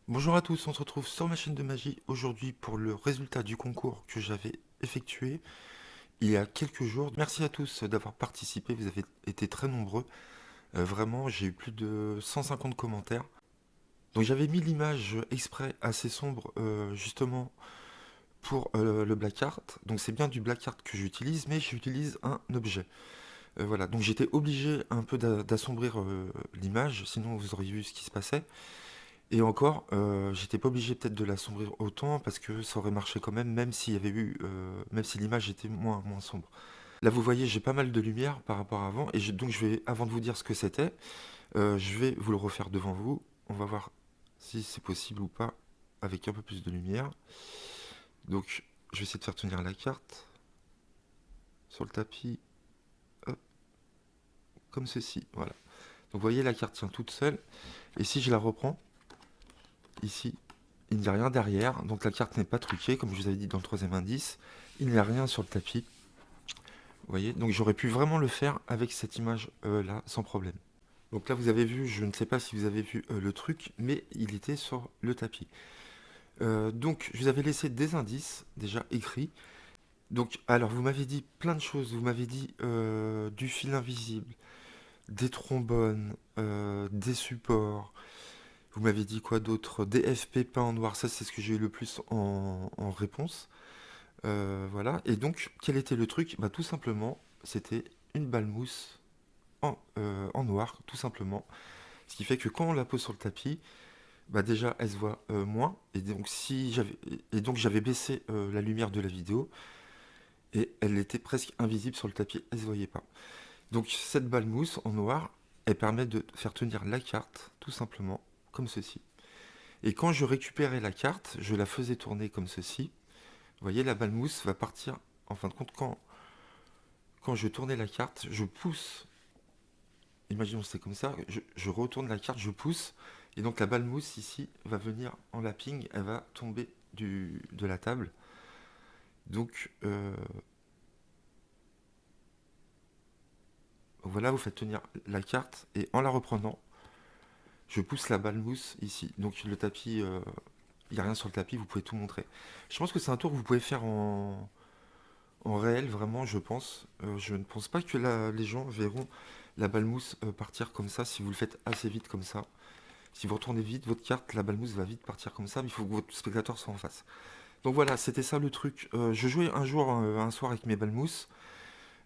Bonjour à tous, on se retrouve sur ma chaîne de magie aujourd'hui pour le résultat du concours que j'avais effectué il y a quelques jours. Merci à tous d'avoir participé, vous avez été très nombreux. Vraiment, j'ai eu plus de 150 commentaires. Donc j'avais mis l'image exprès assez sombre justement pour le black art. Donc c'est bien du black art que j'utilise, mais j'utilise un objet. Voilà, donc j'étais obligé un peu d'assombrir l'image, sinon vous auriez vu ce qui se passait. Et encore, j'étais pas obligé peut-être de l'assombrir autant parce que ça aurait marché quand même, même s'il y avait eu, même si l'image était moins sombre. Là, vous voyez, j'ai pas mal de lumière par rapport à avant, et donc je vais, avant de vous dire ce que c'était, je vais vous le refaire devant vous. On va voir si c'est possible ou pas avec un peu plus de lumière. Donc, je vais essayer de faire tenir la carte sur le tapis, hop, comme ceci. Voilà. Donc, vous voyez, la carte tient toute seule. Et si je la reprends, ici, il n'y a rien derrière, donc la carte n'est pas truquée, comme je vous avais dit dans le troisième indice. Il n'y a rien sur le tapis. Vous voyez, donc j'aurais pu vraiment le faire avec cette image là, sans problème. Donc là, vous avez vu, je ne sais pas si vous avez vu le truc, mais il était sur le tapis. Donc, je vous avais laissé des indices déjà écrits. Donc, alors, vous m'avez dit plein de choses. Vous m'avez dit du fil invisible, des trombones, des supports. Vous m'avez dit quoi d'autre? Des FP peints en noir. Ça, c'est ce que j'ai eu le plus en réponse. Voilà. Et donc, quel était le truc? Bah, tout simplement, c'était une balle mousse en noir, tout simplement. Ce qui fait que quand on la pose sur le tapis, bah déjà, elle se voit moins. Et donc, j'avais baissé la lumière de la vidéo et elle était presque invisible sur le tapis. Elle se voyait pas. Donc, cette balle mousse en noir, elle permet de faire tenir la carte, tout simplement, comme ceci. Et quand je récupérais la carte, je la faisais tourner comme ceci. Vous voyez, la balle mousse va partir. En fin de compte, quand je tournais la carte, je pousse. Imaginons que c'est comme ça. Je retourne la carte, je pousse. Et donc la balle mousse ici va venir en lapping. Elle va tomber de la table. Donc voilà, vous faites tenir la carte. Et en la reprenant, je pousse la balle mousse ici. Donc le tapis, il n'y a rien sur le tapis, vous pouvez tout montrer. Je pense que c'est un tour que vous pouvez faire en réel, vraiment, je pense. Je ne pense pas que les gens verront la balle mousse partir comme ça si vous le faites assez vite comme ça. Si vous retournez vite votre carte, la balle mousse va vite partir comme ça, mais il faut que votre spectateur soit en face. Donc voilà, c'était ça le truc. Je jouais un jour, un soir avec mes balles mousse.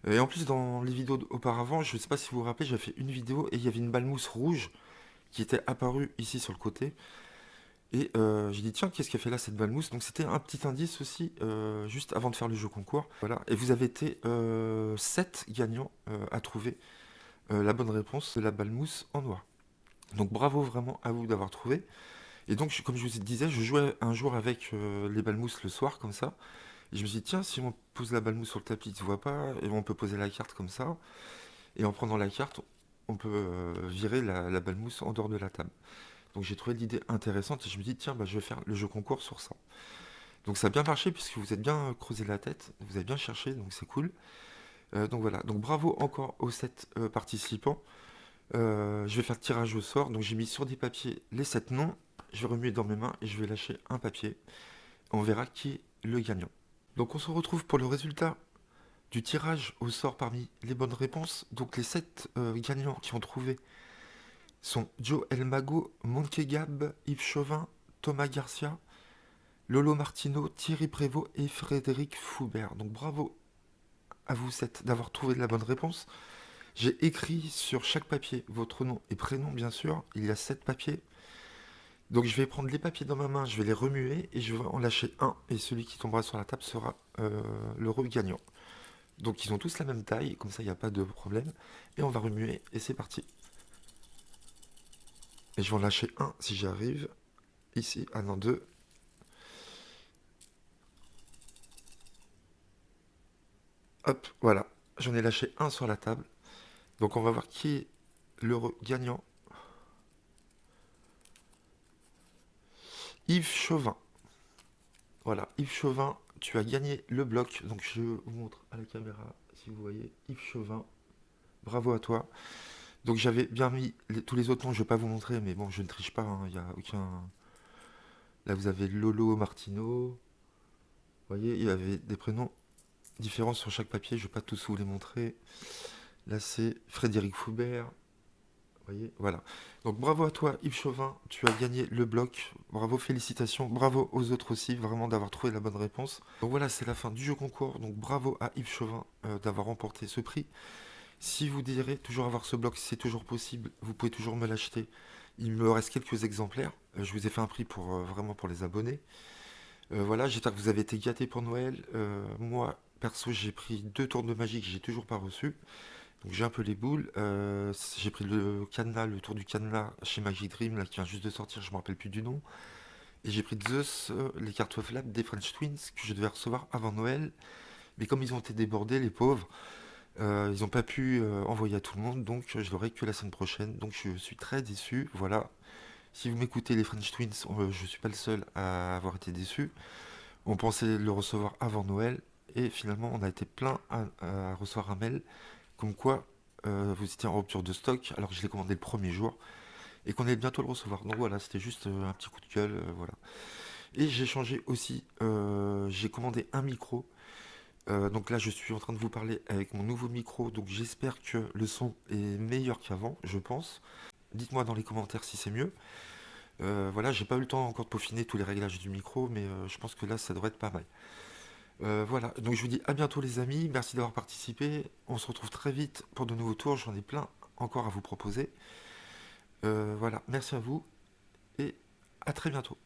Et en plus, dans les vidéos auparavant, je ne sais pas si vous vous rappelez, j'avais fait une vidéo et il y avait une balle mousse rouge qui était apparue ici sur le côté. Et j'ai dit, tiens, qu'est-ce qu'a fait là cette balle mousse? Donc c'était un petit indice aussi, juste avant de faire le jeu concours. Voilà. Et vous avez été 7 gagnants à trouver la bonne réponse de la balle mousse en noir. Donc bravo vraiment à vous d'avoir trouvé. Et donc, comme je vous disais, je jouais un jour avec les balles mousse le soir, comme ça. Et je me suis dit, tiens, si on pose la balle mousse sur le tapis, il ne se voit pas, et on peut poser la carte comme ça. Et en prenant la carte, on peut virer la balle mousse en dehors de la table. Donc j'ai trouvé l'idée intéressante et je me dis, tiens, bah, je vais faire le jeu concours sur ça. Donc ça a bien marché puisque vous êtes bien creusé la tête, vous avez bien cherché, donc c'est cool. Donc voilà, donc bravo encore aux 7 participants. Je vais faire le tirage au sort, donc j'ai mis sur des papiers les 7 noms. Je vais remuer dans mes mains et je vais lâcher un papier. On verra qui est le gagnant. Donc on se retrouve pour le résultat du tirage au sort parmi les bonnes réponses. Donc les 7 gagnants qui ont trouvé sont Joe Elmago, Monkey Gab, Yves Chauvin, Thomas Garcia, Lolo Martino, Thierry Prévost et Frédéric Foubert. Donc bravo à vous 7 d'avoir trouvé la bonne réponse. J'ai écrit sur chaque papier votre nom et prénom bien sûr. Il y a 7 papiers. Donc je vais prendre les papiers dans ma main, je vais les remuer et je vais en lâcher un. Et celui qui tombera sur la table sera l'euro gagnant. Donc ils ont tous la même taille, comme ça il n'y a pas de problème. Et on va remuer et c'est parti. Et je vais en lâcher un si j'y arrive. Ici, ah non, deux. Hop, voilà. J'en ai lâché un sur la table. Donc on va voir qui est l'heureux gagnant. Yves Chauvin. Voilà, Yves Chauvin, tu as gagné le bloc. Donc je vous montre à la caméra si vous voyez. Yves Chauvin, bravo à toi. Donc j'avais bien mis tous les autres noms, je ne vais pas vous montrer, mais bon, je ne triche pas, il n'y a aucun... Là, vous avez Lolo Martino. Vous voyez, il y avait des prénoms différents sur chaque papier. Je ne vais pas tous vous les montrer. Là, c'est Frédéric Foubert. Vous voyez, voilà. Donc bravo à toi, Yves Chauvin. Tu as gagné le bloc. Bravo, félicitations. Bravo aux autres aussi, vraiment d'avoir trouvé la bonne réponse. Donc voilà, c'est la fin du jeu concours. Donc bravo à Yves Chauvin d'avoir remporté ce prix. Si vous désirez toujours avoir ce bloc, c'est toujours possible. Vous pouvez toujours me l'acheter. Il me reste quelques exemplaires. Je vous ai fait un prix pour vraiment pour les abonnés. Voilà, j'espère que vous avez été gâtés pour Noël. Moi, perso, j'ai pris 2 tours de magie que j'ai toujours pas reçu. Donc j'ai un peu les boules. J'ai pris le cadenas, le tour du cadenas chez Magic Dream, là, qui vient juste de sortir, je me rappelle plus du nom. Et j'ai pris Zeus, les cartes Flap des French Twins que je devais recevoir avant Noël. Mais comme ils ont été débordés, les pauvres, ils n'ont pas pu envoyer à tout le monde, donc je l'aurai que la semaine prochaine. Donc je suis très déçu. Voilà. Si vous m'écoutez, les French Twins, je suis pas le seul à avoir été déçu. On pensait le recevoir avant Noël, et finalement on a été plein à recevoir un mail comme quoi vous étiez en rupture de stock alors que je l'ai commandé le premier jour et qu'on allait bientôt le recevoir. Donc voilà, c'était juste un petit coup de gueule, voilà. Et j'ai changé aussi, j'ai commandé un micro. Donc là, je suis en train de vous parler avec mon nouveau micro, donc j'espère que le son est meilleur qu'avant, je pense. Dites-moi dans les commentaires si c'est mieux. Voilà, j'ai pas eu le temps encore de peaufiner tous les réglages du micro, mais je pense que là, ça devrait être pas mal. Voilà, donc je vous dis à bientôt les amis, merci d'avoir participé. On se retrouve très vite pour de nouveaux tours, j'en ai plein encore à vous proposer. Voilà, merci à vous et à très bientôt.